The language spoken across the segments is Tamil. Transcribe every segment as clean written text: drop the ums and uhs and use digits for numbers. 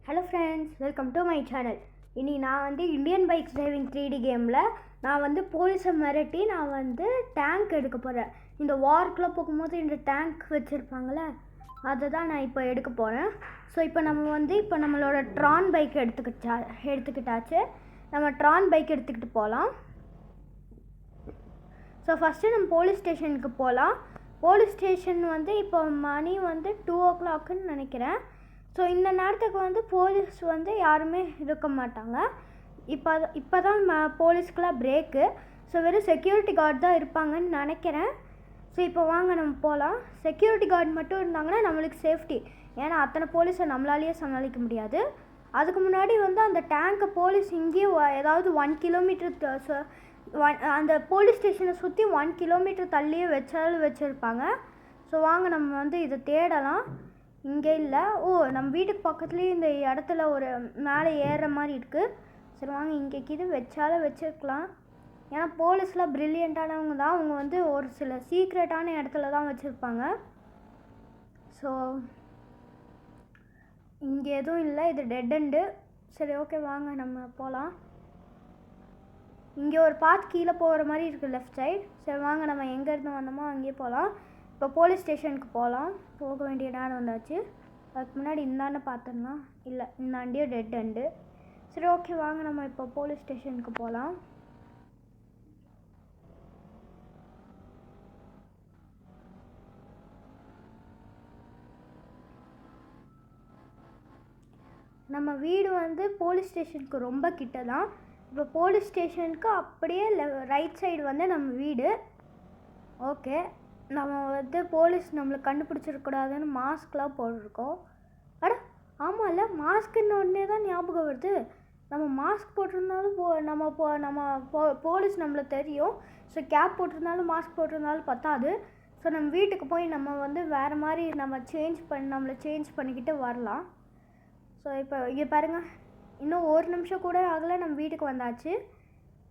Hello friends, welcome to my channel. இனி நான் வந்து இந்தியன் பைக்ஸ் டிரைவிங் 3D கேமில் நான் வந்து போலீஸை மிரட்டி நான் வந்து டேங்க் எடுக்க போகிறேன். இந்த வார்க்கெலாம் போகும்போது இந்த டேங்க் வச்சுருப்பாங்களே, அதை தான் நான் இப்போ எடுக்க போகிறேன். ஸோ இப்போ நம்மளோட ட்ரான் பைக் எடுத்துக்கிட்டாச்சு. நம்ம ட்ரான் பைக் எடுத்துக்கிட்டு போகலாம். ஸோ ஃபஸ்ட்டு நம்ம போலீஸ் ஸ்டேஷனுக்கு போகலாம். போலீஸ் ஸ்டேஷன் வந்து இப்போ மணி வந்து 2 o'clock நினைக்கிறேன். ஸோ இந்த நேரத்துக்கு வந்து போலீஸ் வந்து யாருமே இருக்க மாட்டாங்க. இப்போ தான் போலீஸ்க்கெலாம் பிரேக்கு. ஸோ வெறும் செக்யூரிட்டி கார்டு தான் இருப்பாங்கன்னு நினைக்கிறேன். ஸோ இப்போ வாங்க நம்ம போகலாம். செக்யூரிட்டி கார்டு மட்டும் இருந்தாங்கன்னா நம்மளுக்கு சேஃப்டி. ஏன்னா அத்தனை போலீஸை நம்மளாலேயே சமாளிக்க முடியாது. அதுக்கு முன்னாடி வந்து அந்த டேங்கை போலீஸ் இங்கேயே ஏதாவது 1 kilometer அந்த போலீஸ் ஸ்டேஷனை சுற்றி 1 kilometer தள்ளியே வச்சுருப்பாங்க. ஸோ வாங்க நம்ம வந்து இதை தேடலாம். இங்கே இல்லை. நம்ம வீட்டுக்கு பக்கத்துலேயே இந்த இடத்துல ஒரு மேலே ஏறுற மாதிரி இருக்குது. சரி வாங்க, இங்கே இது வச்சுருக்கலாம். ஏன்னா போலீஸ்லாம் ப்ரில்லியண்ட்டானவங்க தான். அவங்க வந்து ஒரு சில சீக்ரெட்டான இடத்துல தான் வச்சுருப்பாங்க. ஸோ இங்கே எதுவும் இல்லை, இது டெட் எண்டு. சரி ஓகே, வாங்க நம்ம போகலாம். இங்கே ஒரு பாத் கீழே போகிற மாதிரி இருக்குது, லெஃப்ட் சைடு. சரி வாங்க, நம்ம எங்கேருந்து வந்தோமோ அங்கேயே போகலாம். இப்போ போலீஸ் ஸ்டேஷனுக்கு போக வேண்டிய நேரம் வந்தாச்சு. அதுக்கு முன்னாடி இந்தாண்ட பார்த்துடனா இல்லை, இந்தாண்டியே டெட் எண்டு. சரி ஓகே, வாங்க நம்ம இப்போ போலீஸ் ஸ்டேஷனுக்கு போகலாம். நம்ம வீடு வந்து போலீஸ் ஸ்டேஷனுக்கு ரொம்ப கிட்ட தான். இப்போ போலீஸ் ஸ்டேஷனுக்கு அப்படியே ரைட் சைடு வந்து நம்ம வீடு. ஓகே, நம்ம வந்து போலீஸ் நம்மளை கண்டுபிடிச்சிடக்கூடாதுன்னு மாஸ்க்லாம் போட்டிருக்கோம். ஆமாம்ல, மாஸ்க்குன்னு உடனே தான் ஞாபகம் வருது. நம்ம மாஸ்க் போட்டிருந்தாலும் போலீஸ் நம்மளை தெரியும். ஸோ கேப் போட்டிருந்தாலும் மாஸ்க் போட்டிருந்தாலும் பத்தாது. ஸோ நம்ம வீட்டுக்கு போய் நம்ம வந்து வேறு மாதிரி நம்மளை சேஞ்ச் பண்ணிக்கிட்டு வரலாம். ஸோ இப்போ இங்கே பாருங்கள், இன்னும் 1 நிமிஷம் கூட ஆகலை, நம்ம வீட்டுக்கு வந்தாச்சு.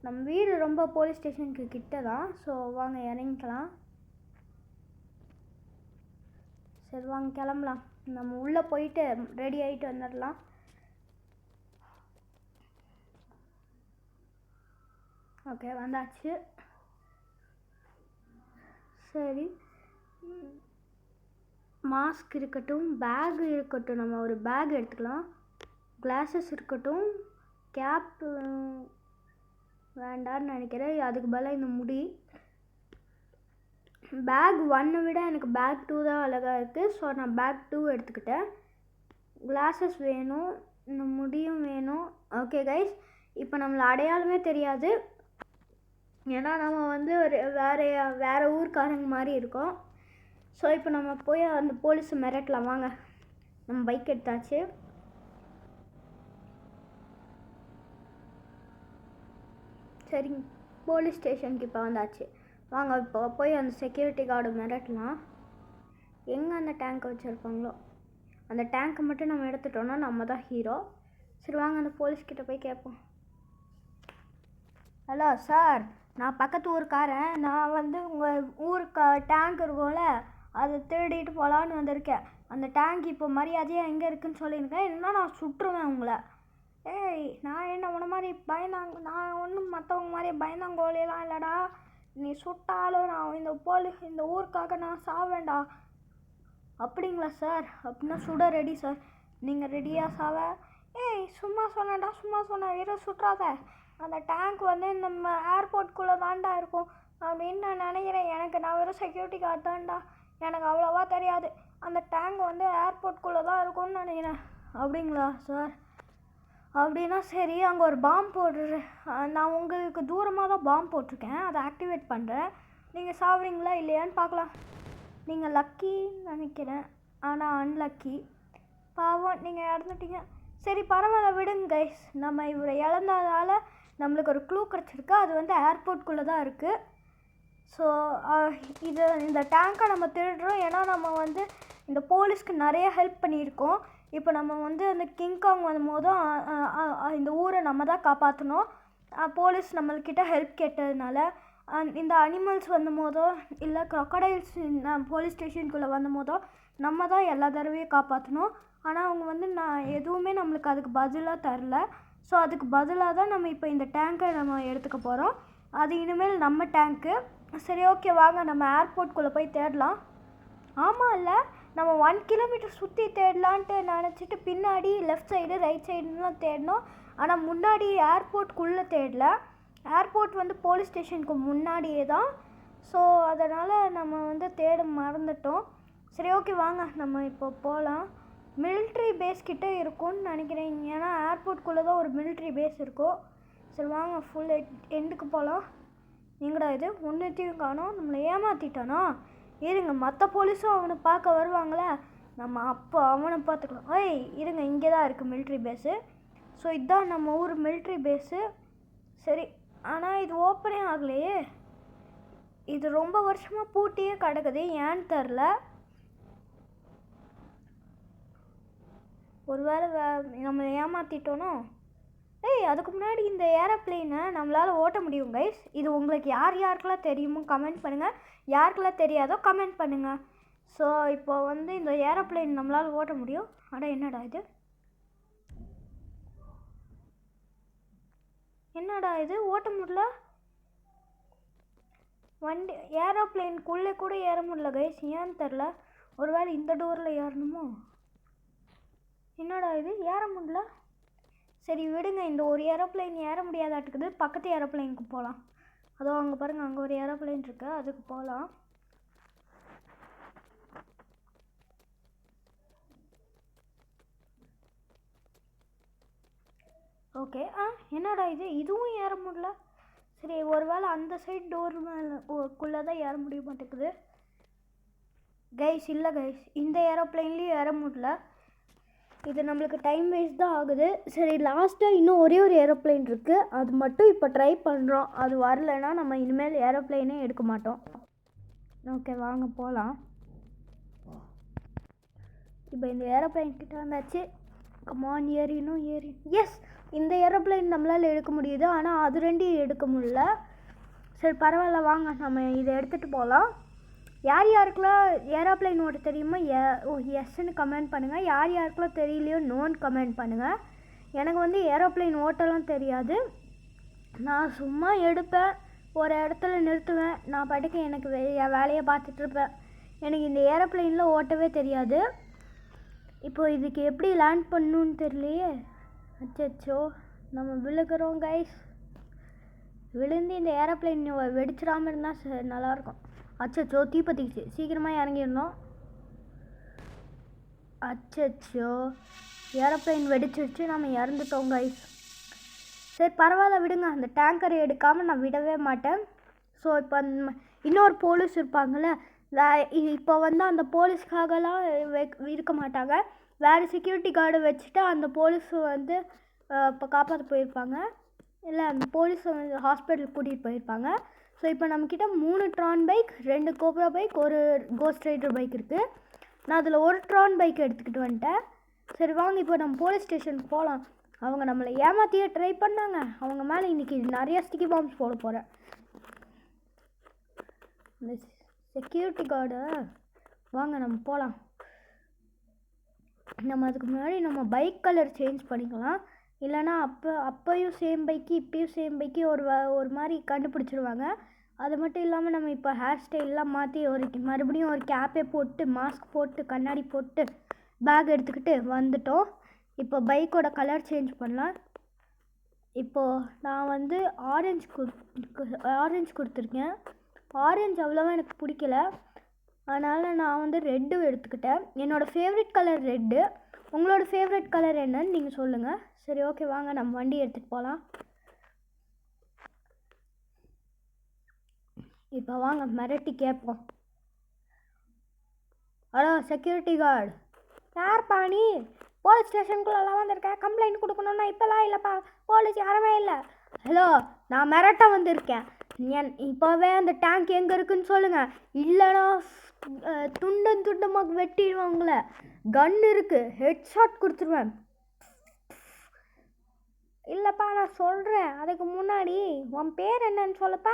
நம்ம வீடு ரொம்ப போலீஸ் ஸ்டேஷனுக்கு கிட்ட தான். ஸோ வாங்க இறங்கிக்கலாம். சரி வாங்க கிளம்பலாம். நம்ம உள்ளே போயிட்டு ரெடி ஆகிட்டு வந்துடலாம். ஓகே, வந்தாச்சு. சரி, மாஸ்க் இருக்கட்டும், பேக் இருக்கட்டும். நம்ம ஒரு பேக் எடுத்துக்கலாம். கிளாஸஸ் இருக்கட்டும். கேப் வேண்டான்னு நினைக்கிறேன். அதுக்கு பதிலாக இந்த முடி. பேக் 1 விட எனக்கு பேக் 2 தான் அழகாக இருக்குது. ஸோ நான் பேக் 2 எடுத்துக்கிட்டேன். கிளாஸஸ் வேணும், இந்த முடியும் வேணும். ஓகே கைஸ், இப்போ நம்மளை அடையாளமே தெரியாது. ஏன்னா நம்ம வந்து ஒரு வேறு ஊர்க்காரங்க மாதிரி இருக்கோம். ஸோ இப்போ நம்ம போய் அந்த போலீஸை மிரட்டலாம். வாங்க, நம்ம பைக் எடுத்தாச்சு. சரிங்க, போலீஸ் ஸ்டேஷனுக்கு இப்போ வந்தாச்சு. வாங்க இப்போ போய் அந்த செக்யூரிட்டி கார்டு மிரட்டலாம். எங்கே அந்த டேங்கை வச்சுருப்பாங்களோ அந்த டேங்கை மட்டும் நம்ம எடுத்துட்டோன்னா நம்ம தான் ஹீரோ. சரி வாங்க, அந்த போலீஸ்கிட்ட போய் கேட்போம். ஹலோ சார், நான் பக்கத்து ஊருக்காரன். நான் வந்து உங்கள் ஊருக்கு டேங்க் இருக்கும்ல, அதை திருடிட்டு போகலான்னு வந்திருக்கேன். அந்த டேங்க் இப்போ மரியாதையாக எங்கே இருக்குதுன்னு சொல்லியிருக்கேன். இல்லைன்னா நான் சுட்டுருவேன் உங்களை. நான் என்ன உன்ன மாதிரி நான் ஒன்றும் மற்றவங்க மாதிரி பயந்தாங்கோலியெல்லாம் இல்லைடா. நீ சுட்டாலும் நான் இந்த ஊருக்காக நான் சாவேண்டா. அப்படிங்களா சார்? அப்படின்னா சுட ரெடி சார். நீங்கள் ரெடியாக சாவ? சும்மா சொன்னேன்டா, சும்மா சொன்னேன், வெறும் சுற்றாத. அந்த டேங்க் வந்து நம்ம ஏர்போர்ட்குள்ளே தான்டா இருக்கும் அப்படின்னு நான் நினைக்கிறேன். நான் வெறும் செக்யூரிட்டி கார்டு தான்டா, எனக்கு அவ்வளோவா தெரியாது. அந்த டேங்க் வந்து ஏர்போர்ட்குள்ளே தான் இருக்கும்னு நினைக்கிறேன். அப்படிங்களா சார்? அப்படின்னா சரி, அங்கே ஒரு பாம்பு போடுறேன். நான் உங்களுக்கு தூரமாக தான் பாம்பு போட்டிருக்கேன், அதை ஆக்டிவேட் பண்ணுறேன். நீங்கள் சாப்பிட்றீங்களா இல்லையான்னு பார்க்கலாம். நீங்கள் லக்கின்னு நினைக்கிறேன், ஆனால் அன்லக்கி. பாவம், நீங்கள் இறந்துட்டீங்க. சரி பரவாயில்ல, விடுங்க கைஸ். நம்ம இவரை இழந்ததால் நம்மளுக்கு ஒரு க்ளூ கிடச்சிருக்கு. அது வந்து ஏர்போர்ட்குள்ளே தான் இருக்குது. ஸோ இந்த டேங்கை நம்ம திருடுறோம். ஏன்னா நம்ம வந்து இந்த போலீஸ்க்கு நிறைய ஹெல்ப் பண்ணியிருக்கோம். இப்போ நம்ம வந்து அந்த கிங்காங் வரும்போதும் இந்த ஊரை நம்ம தான் காப்பாற்றணும். போலீஸ் நம்மள்கிட்ட ஹெல்ப் கேட்டதுனால இந்த அனிமல்ஸ் வந்தபோதோ இல்லை க்ரொக்கடைல்ஸ் போலீஸ் ஸ்டேஷனுக்குள்ளே வந்தபோதோ நம்ம தான் எல்லா தடவையும் காப்பாற்றணும். ஆனால் அவங்க வந்து நான் எதுவுமே நம்மளுக்கு அதுக்கு பதிலாக தரல. ஸோ அதுக்கு பதிலாக தான் நம்ம இப்போ இந்த டேங்கை நம்ம எடுத்துக்க போகிறோம். அது இனிமேல் நம்ம டேங்க்கு. சரி ஓகே வாங்க நம்ம ஏர்போர்ட்குள்ளே போய் தேடலாம். ஆமாம் இல்லை, நம்ம 1 கிலோமீட்டர் சுற்றி தேடலான்ட்டு நினச்சிட்டு பின்னாடி லெஃப்ட் சைடு ரைட் சைடுலாம் தேடினோம். ஆனால் முன்னாடி ஏர்போர்ட்குள்ளே தேடல. ஏர்போர்ட் வந்து போலீஸ் ஸ்டேஷனுக்கு முன்னாடியே தான். ஸோ அதனால் நம்ம வந்து தேட மறந்துட்டோம். சரி ஓகே வாங்க நம்ம இப்போ போகலாம். மிலிட்ரி பேஸ் கிட்டே இருக்கும்னு நினைக்கிறேன். ஏன்னா ஏர்போர்ட்குள்ளே தான் ஒரு மிலிட்ரி பேஸ் இருக்கும். சரி வாங்க ஃபுல் எண்டுக்கு போகலாம். எங்கடா இது ஒன்றுத்தையும் காணோம். நம்மளை ஏமாற்றிட்டானா? இருங்க மற்ற போலீஸும் அவனை பார்க்க வருவாங்களே, நம்ம அப்போ அவனை பார்த்துக்கலாம். ஏய் இருங்க, இங்கே தான் இருக்குது மிலிட்ரி பேஸு. ஸோ இதுதான் நம்ம ஊர் மிலிட்ரி பேஸு. சரி ஆனால் இது ஓப்பனே ஆகலையே. இது ரொம்ப வருஷமாக பூட்டியே கிடக்குது, ஏன்னு தெரில. ஒருவேளை நம்மளை ஏமாற்றிட்டோனோ? ஏய் அதுக்கு முன்னாடி இந்த ஏரோப்ளேனை நம்மளால் ஓட்ட முடியும் கைஸ். இது உங்களுக்கு யாருக்கெல்லாம் தெரியுமோ கமெண்ட் பண்ணுங்கள், யாருக்கெல்லாம் தெரியாதோ கமெண்ட் பண்ணுங்கள். ஸோ இப்போ வந்து இந்த ஏரோப்ளேன் நம்மளால் ஓட்ட முடியும். அட என்னடா இது, என்னடா இது ஓட்ட முடியல. வண்டி ஏரோப்ளேனுக்குள்ளே கூட ஏற முடியல கைஸ், ஏன்னு தெரில. ஒருவேளை இந்த டோரில் ஏறணுமோ? என்னடா இது ஏற முடியல. சரி விடுங்க, இந்த ஒரு ஏரோப்ளேன் ஏற முடியாதாட்டுக்குது. பக்கத்து ஏரோப்ளேனுக்கு போகலாம். அதோ அங்கே பாருங்கள், அங்கே ஒரு ஏரோப்ளேன் இருக்குது, அதுக்கு போகலாம். ஓகே என்னடா இது, இதுவும் ஏற முடியல. சரி ஒருவேளை அந்த சைடு டோர் மேலே தான் ஏற முடிய மாட்டேங்குது கைஸ். இல்லை கைஸ், இந்த ஏரோப்ளேன்லேயும் ஏற முடியல. இது நம்மளுக்கு டைம் வேஸ்ட் தான் ஆகுது. சரி லாஸ்ட்டாக இன்னும் ஒரே ஒரு ஏரோப்ளேன் இருக்குது, அது மட்டும் இப்போ ட்ரை பண்ணுறோம். அது வரலைன்னா நம்ம இனிமேல் ஏரோப்ளேனே எடுக்க மாட்டோம். ஓகே வாங்க போகலாம். இப்போ இந்த ஏரோப்ளேன் கிட்ட வந்தாச்சு. கமான் ஏறினும் எஸ், இந்த ஏரோப்ளேன் நம்மளால் எடுக்க முடியுது. ஆனால் அது ரெண்டையும் எடுக்க முடியல. சரி பரவாயில்ல வாங்க நம்ம இதை எடுத்துகிட்டு போகலாம். யாருக்கெல்லாம் ஏரோப்ளேன் ஓட்ட தெரியுமோ எஸ்ன்னு கமெண்ட் பண்ணுங்கள். யாருக்கெல்லாம் தெரியலையோ நோன்னு கமெண்ட் பண்ணுங்கள். எனக்கு வந்து ஏரோப்ளேன் ஓட்டலாம் தெரியாது. நான் சும்மா எடுப்பேன், ஒரு இடத்துல நிறுத்துவேன், நான் பாட்டுக்கு எனக்கு என் வேலையை பார்த்துட்ருப்பேன். எனக்கு இந்த ஏரோப்ளேனில் ஓட்டவே தெரியாது. இப்போது இதுக்கு எப்படி லேண்ட் பண்ணணுன்னு தெரியலையே. அச்சோ நம்ம விழுகிறோம் கைஸ். விழுந்து இந்த ஏரோப்ளேன் வெடிச்சிடாமல் இருந்தால் நல்லாயிருக்கும். அச்சோ தீப்பத்திச்சு, சீக்கிரமாக இறங்கிடணும். அச்சோ ஏரோப்ளேன் வெடிச்சிருச்சு, நம்ம இறந்துட்டோம் கைஸ். சரி பரவாயில்ல விடுங்க, அந்த டேங்கரை எடுக்காமல் நான் விடவே மாட்டேன். ஸோ இப்போ இன்னொரு போலீஸ் இருப்பாங்கள்ல, இப்போ வந்து அந்த போலீஸ்க்காகலாம் இருக்க மாட்டாங்க. வேறு செக்யூரிட்டி கார்டு வச்சுட்டு அந்த போலீஸ் வந்து இப்போ காப்பாற்ற போயிருப்பாங்க. இல்லை அந்த போலீஸை வந்து ஹாஸ்பிட்டலுக்கு கூட்டிகிட்டு போயிருப்பாங்க. ஸோ இப்போ நம்மக்கிட்ட 3 ட்ரான் பைக், 2 கோப்ரா பைக், ஒரு கோஸ்ட் ரைடர் பைக் இருக்குது. நான் அதில் ஒரு ட்ரான் பைக் எடுத்துக்கிட்டு வந்துட்டேன். சரி வாங்க இப்போ நம்ம போலீஸ் ஸ்டேஷனுக்கு போகலாம். அவங்க நம்மளை ஏமாற்றியே ட்ரை பண்ணாங்க. அவங்க மேலே இன்றைக்கி நிறையா ஸ்டிக்கி பாம்ஸ் போட போகிறேன். இந்த செக்யூரிட்டி கார்டு வாங்க நம்ம போகலாம். நம்ம அதுக்கு முன்னாடி நம்ம பைக் கலர் சேஞ்ச் பண்ணிக்கலாம். இல்லைனா அப்போயும் சேம் பைக்கு இப்போயும் சேம் பைக்கு ஒரு மாதிரி கண்டுபிடிச்சிருவாங்க. அது மட்டும் இல்லாமல் நம்ம இப்போ ஹேர் ஸ்டைல்லாம் மாற்றி மறுபடியும் ஒரு கேப்பே போட்டு மாஸ்க் போட்டு கண்ணாடி போட்டு பேக் எடுத்துக்கிட்டு வந்துட்டோம். இப்போ பைக்கோட கலர் சேஞ்ச் பண்ணலாம். இப்போது நான் வந்து ஆரஞ்சு கொடுத்துருக்கேன். ஆரஞ்சு அவ்வளோவா எனக்கு பிடிக்கல, அதனால் நான் வந்து ரெட்டு எடுத்துக்கிட்டேன். என்னோடய ஃபேவரட் கலர் ரெட்டு. உங்களோட ஃபேவரட் கலர் என்னன்னு நீங்கள் சொல்லுங்கள். சரி ஓகே வாங்க நம்ம வண்டி எடுத்துகிட்டு போகலாம். இப்போ வாங்க மிரட்டி கேட்போம். ஹலோ செக்யூரிட்டி கார்டு, யார் பாணி? போலீஸ் ஸ்டேஷனுக்குள்ளெல்லாம் வந்திருக்கேன், கம்ப்ளைண்ட் கொடுக்கணுன்னா இப்போல்லாம் இல்லைப்பா, போலீஸ் யாருமே இல்லை. ஹலோ நான் மிரட்ட வந்திருக்கேன். இப்போவே அந்த டேங்க் எங்கே இருக்குன்னு சொல்லுங்கள், இல்லைனா துண்டமாக வெட்டிடுவேன் உங்களை. கன் இருக்குது, ஹெட் ஷாட் கொடுத்துருவேன். இல்லைப்பா நான் சொல்கிறேன், அதுக்கு முன்னாடி உன் பேர் என்னன்னு சொல்லப்பா.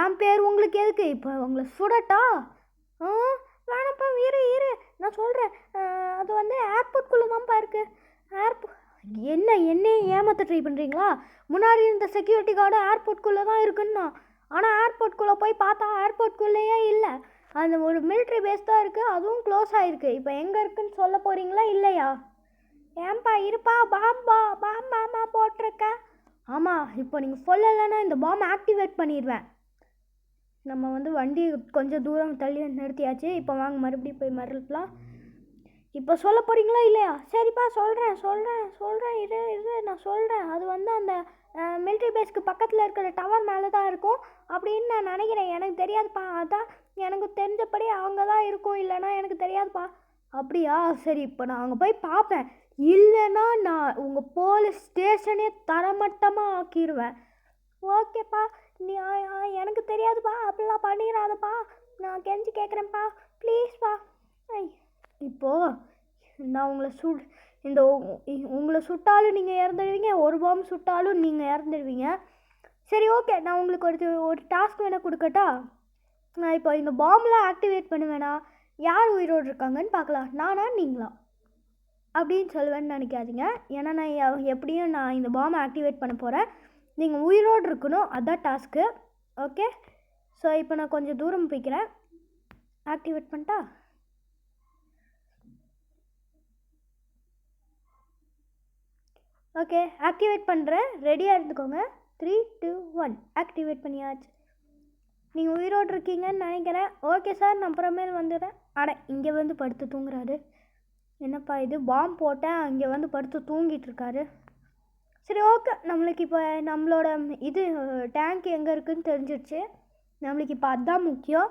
என் பேர் உங்களுக்கு எதுக்கு? இப்போ உங்களை சுடட்டா? வேணப்பா, இரு நான் சொல்கிறேன். அது வந்து ஏர்போர்ட்குள்ளே தான்ப்பா இருக்குது. என்னையே ஏமாற்ற ட்ரை பண்ணுறீங்களா? முன்னாடி இருந்த செக்யூரிட்டி கார்டும் ஏர்போர்ட்குள்ளே தான் இருக்குன்னா, ஆனால் ஏர்போர்ட்குள்ளே போய் பார்த்தா ஏர்போர்ட்குள்ளேயே இல்லை. அந்த ஒரு மிலிட்ரி பேஸ் தான் இருக்குது, அதுவும் க்ளோஸ் ஆகிருக்கு. இப்போ எங்கே இருக்குன்னு சொல்ல போகிறீங்களா இல்லையா? ஏன்பா இருப்பா, பாம்பாமா போட்டிருக்க. ஆமாம், இப்போ நீங்கள் சொல்லலைன்னா இந்த பாம் ஆக்டிவேட் பண்ணிடுவேன். நம்ம வந்து வண்டி கொஞ்சம் தூரம் தள்ளி நிறுத்தியாச்சு. இப்போ வாங்க மறுபடியும் போய் மறுக்கலாம். இப்போ சொல்ல போகிறீங்களா இல்லையா? சரிப்பா சொல்கிறேன் இது நான் சொல்கிறேன். அது வந்து அந்த மிலிட்ரி பேஸ்க்கு பக்கத்தில் இருக்கிற டவர் மேலே தான் இருக்கும் அப்படின்னு நான் நினைக்கிறேன். எனக்கு தெரியாதுப்பா. அதான் எனக்கு தெரிஞ்சபடி அவங்க தான் இருக்கும், இல்லைன்னா எனக்கு தெரியாதுப்பா. அப்படியா? சரி, இப்போ நான் அங்கே போய் பார்ப்பேன். இல்லைன்னா நான் உங்கள் போலீஸ் ஸ்டேஷனே தரமட்டமாக ஆக்கிடுவேன். ஓகேப்பா, நீ எனக்கு தெரியாதுப்பா, அப்படிலாம் பண்ணிடாதப்பா, நான் கெஞ்சி கேட்குறேன்ப்பா, ப்ளீஸ்ப்பா. இப்போது நான் உங்களை சுட்டாலும் நீங்கள் இறந்துடுவீங்க, ஒரு பாம்பு சுட்டாலும் நீங்கள் இறந்துடுவீங்க. சரி, ஓகே, நான் உங்களுக்கு ஒரு டாஸ்க் வேணால் கொடுக்கட்டா? நான் இப்போ இந்த பாம்பெலாம் ஆக்டிவேட் பண்ணுவேனா, யார் உயிரோடு இருக்காங்கன்னு பார்க்கலாம், நானா நீங்களா அப்படின்னு சொல்லுவேன்னு நினைக்காதீங்க. ஏன்னா நான் எப்படியும் இந்த பாம்பை ஆக்டிவேட் பண்ண போகிறேன். நீங்கள் உயிரோடு இருக்கணும், அதுதான் டாஸ்க்கு. ஓகே, ஸோ இப்போ நான் கொஞ்சம் தூரம் போய்க்கிறேன். ஆக்டிவேட் பண்ணிட்டா? ஓகே, ஆக்டிவேட் பண்ணுறேன். ரெடியாக இருந்துக்கோங்க. 3, 2, 1 ஆக்டிவேட் பண்ணியாச்சு. நீங்கள் உயிரோடு இருக்கீங்கன்னு நினைக்கிறேன். ஓகே சார், நான் அப்புறமேல் வந்துடுறேன். இங்கே வந்து படுத்து தூங்குறாரு. என்னப்பா இது, பாம்பு போட்டேன், அங்கே வந்து படுத்து தூங்கிட்டு இருக்காரு. சரி, ஓகே, நம்மளுக்கு இப்போ நம்மளோட டேங்க் எங்கே இருக்குதுன்னு தெரிஞ்சிடுச்சு. நம்மளுக்கு இப்போ அதுதான் முக்கியம்.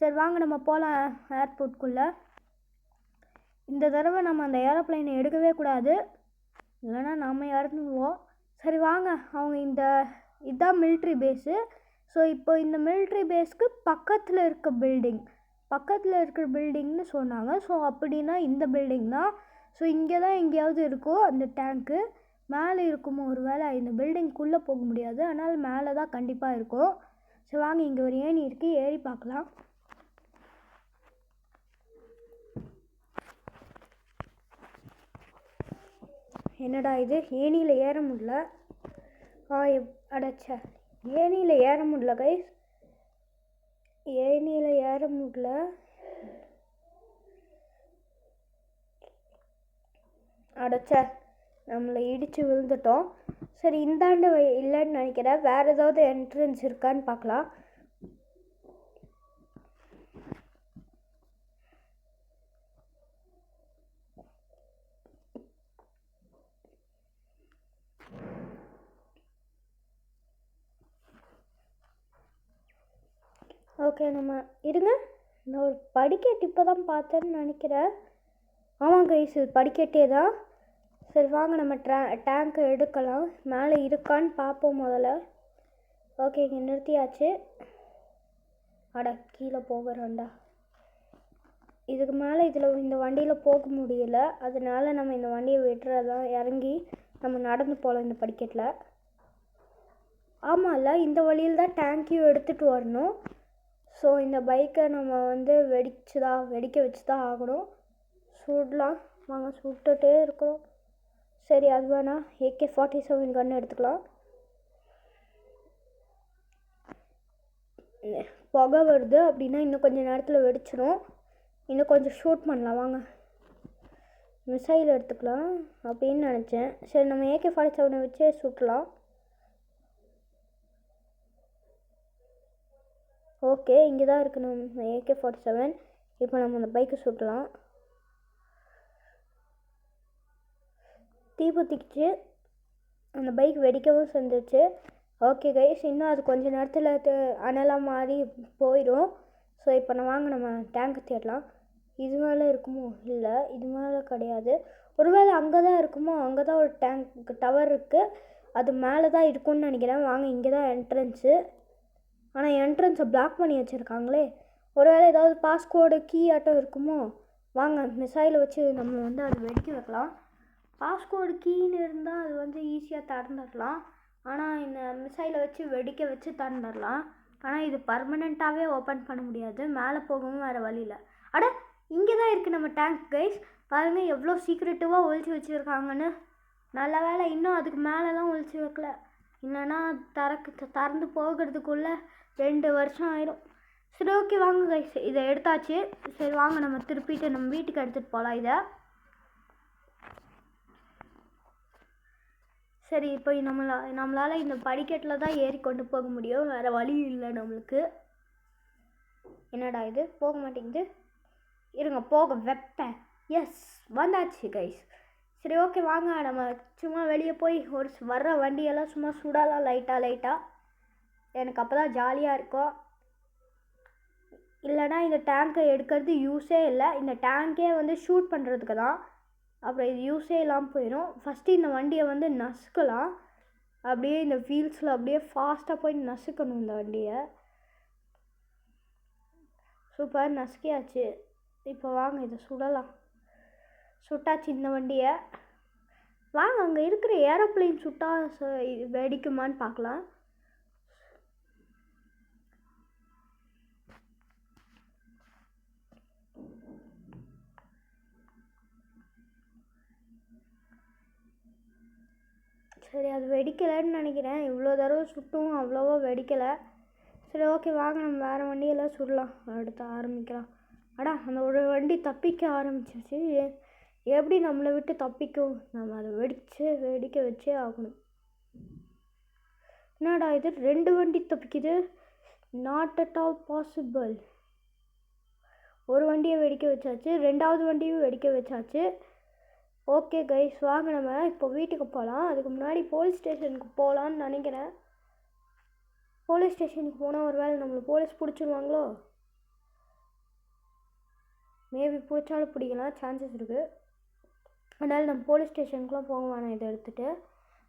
சரி வாங்க, நம்ம போகலாம் ஏர்போர்ட்குள்ளே. இந்த தடவை நம்ம அந்த ஏரோப்ளைனை எடுக்கவே கூடாது, இல்லைன்னா நாம் இறந்துடுவோம். சரி வாங்க, அவங்க இதுதான் மிலிட்ரி பேஸு. ஸோ இப்போ இந்த மிலிட்ரி பேஸ்க்கு பக்கத்தில் இருக்கிற பில்டிங்னு சொன்னாங்க. ஸோ அப்படின்னா இந்த பில்டிங் தான். ஸோ இங்கே தான் எங்கேயாவது இருக்கும் அந்த டேங்க்கு. மேலே இருக்குமோ ஒரு வேளை? இந்த பில்டிங்குள்ளே போக முடியாது, அதனால் மேலே தான் கண்டிப்பாக இருக்கும். ஸோ வாங்க, இங்கே ஒரு ஏணி இருக்குது, ஏறி பார்க்கலாம். என்னடா இது, ஏணியில் ஏற முடியல. அடைச்ச ஏணியில் ஏற முடியல கைஸ், ஏணியில் ஏற முடியல. அடைச்ச நம்மளை இடித்து விழுந்துட்டோம். சரி, இந்தாண்டு இல்லைன்னு நினைக்கிறேன். வேறு ஏதாவது என்ட்ரன்ஸ் இருக்கான்னு பார்க்கலாம். ஓகே, நம்ம இருங்க, நான் ஒரு படிக்கட்டு இப்போ தான் பார்த்தேன்னு நினைக்கிறேன். ஆமாம் கைஸ், இது படிக்கட்டே தான். சரி வாங்க, நம்ம டேங்க்கை எடுக்கலாம். மேலே இருக்கான்னு பார்ப்போம் முதல்ல. ஓகே, இங்கே நிறுத்தியாச்சு. கீழே போகிறோண்டா. இதுக்கு மேலே இந்த வண்டியில் போக முடியல, அதனால நம்ம இந்த வண்டியை விட்டுறதான், இறங்கி நம்ம நடந்து போகலாம் இந்த படிக்கட்டில். ஆமாம்ல, இந்த வழியில் தான் டேங்க்கையும் எடுத்துகிட்டு வரணும். ஸோ இந்த பைக்கை நம்ம வந்து வெடிக்க வச்சு தான் ஆகணும். சுடலாம் வாங்க, சுட்டுகிட்டே இருக்கிறோம். சரி, அது வேணாம், AK-47 கன்று எடுத்துக்கலாம். புகை வருது அப்படின்னா இன்னும் கொஞ்சம் நேரத்தில் வெடிச்சிடும். இன்னும் கொஞ்சம் ஷூட் பண்ணலாம் வாங்க. மிசைல் எடுத்துக்கலாம் அப்படின்னு நினச்சேன். சரி, நம்ம AK-47 வச்சே சுட்டலாம். ஓகே, இங்கே தான் இருக்குது நம்ம AK-47. இப்போ நம்ம அந்த பைக்கை சுட்டலாம். தீபத்திக்கிச்சு, அந்த பைக் வெடிக்கவும் செஞ்சிச்சு. ஓகே கைஸ், இன்னும் அது கொஞ்சம் நேரத்தில் அனலாக மாறி போயிடும். ஸோ இப்போ நம்ம டேங்க் தேடலாம். இது மேலே இருக்குமோ? இல்லை, இது மேலே கிடையாது. ஒருவேளை அங்கே தான் இருக்குமோ? அங்கே தான் ஒரு டவர் இருக்குது, அது மேலே தான் இருக்கும்னு நினைக்கிறேன். வாங்க, இங்கே தான் என்ட்ரன்ஸு. ஆனால் என்ட்ரன்ஸை பிளாக் பண்ணி வச்சுருக்காங்களே. ஒருவேளை ஏதாவது பாஸ்கோடு கீ ஆட்டம் இருக்குமோ? வாங்க, மிசைலை வச்சு நம்ம வந்து அது வெடிக்க வைக்கலாம். பாஸ்கோடு கீன்னு இருந்தால் அது வந்து ஈஸியாக திறந்துடலாம். ஆனால் இந்த மிசைலை வச்சு வெடிக்க வச்சு திறந்துடலாம். ஆனால் இது பர்மனெண்ட்டாகவே ஓப்பன் பண்ண முடியாது, மேலே போகவும் வேறு வழியில். இங்கே தான் இருக்குது நம்ம டேங்க் கைஸ். பாருங்கள் எவ்வளோ சீக்ரெட்டிவாக ஒழிச்சு வச்சுருக்காங்கன்னு. நல்ல வேலை இன்னும் அதுக்கு மேலெலாம் ஒழிச்சு வைக்கல, இல்லைன்னா திறந்து போகிறதுக்குள்ளே 2 வருஷம் ஆயிடும். சரி ஓகே வாங்க கைஸ், இதை எடுத்தாச்சு. சரி வாங்க நம்ம திருப்பிட்டு நம்ம வீட்டுக்கு எடுத்துகிட்டு போகலாம் இதை. சரி இப்போ நம்மளால் இந்த படிக்கட்டில் தான் ஏறி கொண்டு போக முடியும், வேறு வழி இல்லை நம்மளுக்கு. என்னடா இது போக மாட்டேங்குது, இருங்க போக வைப்பேன். எஸ் வந்தாச்சு கைஸ். சரி ஓகே வாங்க நம்ம சும்மா வெளியே போய் ஒரு வர்ற வண்டியெல்லாம் சும்மா சுடலாம் லைட்டாக. எனக்கு அப்போ தான் ஜாலியாக இருக்கும். இல்லைனா இந்த டேங்கை எடுக்கிறது யூஸே இல்லை. இந்த டேங்கே வந்து ஷூட் பண்ணுறதுக்கு தான், அப்புறம் இது யூஸே இல்லாமல் போயிடும். ஃபஸ்ட்டு இந்த வண்டியை வந்து நசுக்கலாம், அப்படியே இந்த வீல்ஸில் அப்படியே ஃபாஸ்ட்டாக போய் நசுக்கணும் இந்த வண்டியை. சூப்பர் நசுக்கியாச்சு. இப்போ வாங்க இதை சுடலாம். சுட்டாச்சு இந்த வண்டியை. வாங்க அங்கே இருக்கிற ஏரோப்ளேன் சுட்டா வெடிக்குமான்னு பார்க்கலாம். சரி அது வெடிக்கலைன்னு நினைக்கிறேன், இவ்வளோ தடவை சுட்டும் அவ்வளோவா வெடிக்கலை. சரி ஓகே வாங்க நம்ம வேறு வண்டியெல்லாம் சுடலாம், அடுத்து ஆரம்பிக்கலாம். அடா அந்த ஒரு வண்டி தப்பிக்க ஆரம்பிச்சிருச்சு. எப்படி நம்மளை விட்டு தப்பிக்கும், நம்ம அதை வெடிக்க வச்சே ஆகணும். என்னடா இது 2 வண்டி தப்பிக்குது, நாட் அட் ஆல் பாசிபிள். ஒரு வண்டியை வெடிக்க வச்சாச்சு, 2வது வண்டியும் வெடிக்க வச்சாச்சு. ஓகே கைஸ் வாங்க நம்ம இப்போ வீட்டுக்கு போகலாம். அதுக்கு முன்னாடி போலீஸ் ஸ்டேஷனுக்கு போகலான்னு நினைக்கிறேன். போலீஸ் ஸ்டேஷனுக்கு போனால் ஒரு வேளை நம்மளை போலீஸ் பிடிச்சிருவாங்களோ, மேபி பிடிச்சாலும் பிடிக்கலாம், சான்சஸ் இருக்குது. அதனால் நம்ம போலீஸ் ஸ்டேஷனுக்குலாம் போக வேணாம், இதை எடுத்துகிட்டு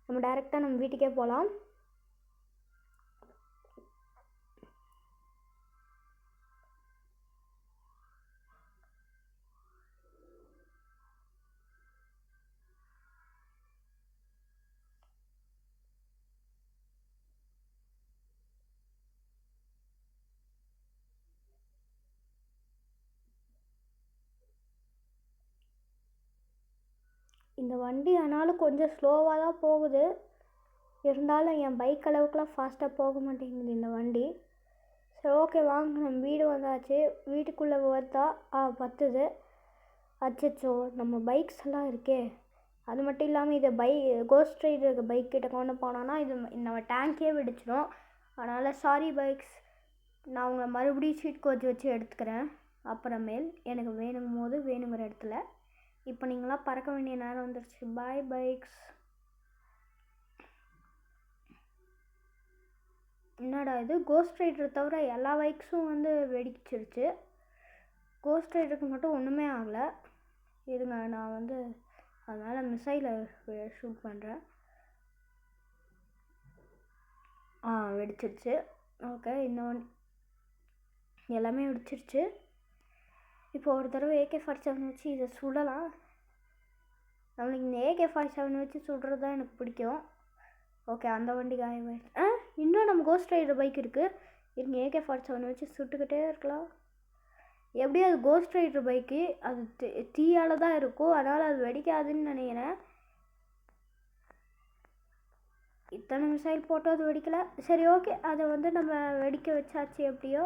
நம்ம டைரெக்டாக நம்ம வீட்டுக்கே போகலாம். இந்த வண்டி ஆனாலும் கொஞ்சம் ஸ்லோவாக தான் போகுது, இருந்தாலும் என் பைக் அளவுக்குலாம் ஃபாஸ்ட்டாக போக மாட்டேங்குது இந்த வண்டி. சரி ஓகே வாங்க நம்ம வீடு வந்தாச்சு. வீட்டுக்குள்ளே பார்த்தா பத்துது. அச்சோ நம்ம பைக்ஸ் எல்லாம் இருக்கே. அது மட்டும் இல்லாமல் இதை கோஸ்ட் ரைடர் பைக் கிட்ட கொண்டு போனோன்னா இது நம்ம டேங்கே வெடிச்சிடும். அதனால் சாரி பைக்ஸ், நான் உங்களை மறுபடியும் சீட் கோச் வச்சு எடுத்துக்கிறேன் அப்புறமேல், எனக்கு வேணுங்கும் போது வேணுங்கிற இடத்துல. இப்போ நீங்களாம் பறக்க வேண்டிய நேரம் வந்துருச்சு. பாய் பைக்ஸ். என்னடா இது கோஸ்ட் ரைடர் தவிர எல்லா பைக்ஸும் வந்து வெடிச்சிருச்சு, கோஸ்ட் ரைடருக்கு மட்டும் ஒன்றுமே ஆகலை. இருங்க நான் வந்து அதனால் மிசைலை ஷூட் பண்ணுறேன். வெடிச்சிருச்சு. ஓகே இன்னொன்று எல்லாமே வெடிச்சிருச்சு. இப்போ ஒரு தடவை AK-47 வச்சு இதை சுடலாம். நம்மளுக்கு இந்த AK-47 வச்சு சுடுறது தான் எனக்கு பிடிக்கும். ஓகே அந்த வண்டி காயமாயிடுச்சு. இன்னும் நம்ம கோஸ்ட் ரைடர் பைக் இருக்குது, இருங்க AK-47 வச்சு சுட்டுக்கிட்டே இருக்கலாம். எப்படியும் அது கோஸ்ட் ரைடர் பைக்கு, அது தீயால் தான் இருக்கும், அதனால் அது வெடிக்காதுன்னு நினைக்கிறேன். இத்தனை மிசைல் போட்டு அது வெடிக்கலை. சரி ஓகே அதை வந்து நம்ம வெடிக்க வச்சாச்சு எப்படியோ.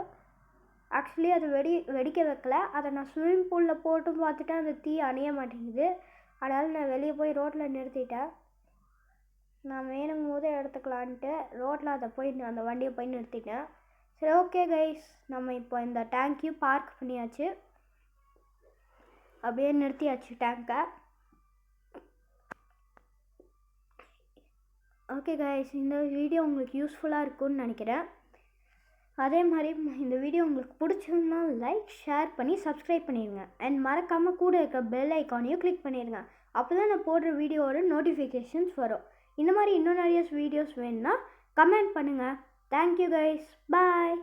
ஆக்சுவலி அது வெடிக்க வைக்கல, அதை நான் ஸ்விம்மிங் பூலில் போட்டு பார்த்துட்டேன், அந்த தீ அணைய மாட்டேங்குது. அதனால் நான் வெளியே போய் ரோட்டில் நிறுத்திட்டேன். நான் வேணுங்கும் போதே எடுத்துக்கலான்ட்டு ரோட்டில் அந்த வண்டியை போய் நிறுத்திட்டேன். சரி ஓகே கைஸ், நம்ம இப்போ இந்த டேங்க்கையும் பார்க் பண்ணியாச்சு, அப்படியே நிறுத்தியாச்சு டேங்கை. ஓகே கைஸ், இந்த வீடியோ உங்களுக்கு யூஸ்ஃபுல்லாக இருக்கும்னு நினைக்கிறேன். அதே மாதிரி இந்த வீடியோ உங்களுக்கு பிடிச்சிருந்தா லைக் ஷேர் பண்ணி சப்ஸ்கிரைப் பண்ணிடுங்க. அண்ட் மறக்காமல் கூட இருக்க பெல் ஐக்கானையும் கிளிக் பண்ணிடுங்க. அப்போ தான் நான் போடுற வீடியோவோட நோட்டிஃபிகேஷன்ஸ் வரும். இந்த மாதிரி இன்னும் நிறைய வீடியோஸ் வேணும்னா கமெண்ட் பண்ணுங்கள். தேங்க்யூ கைஸ், பாய்.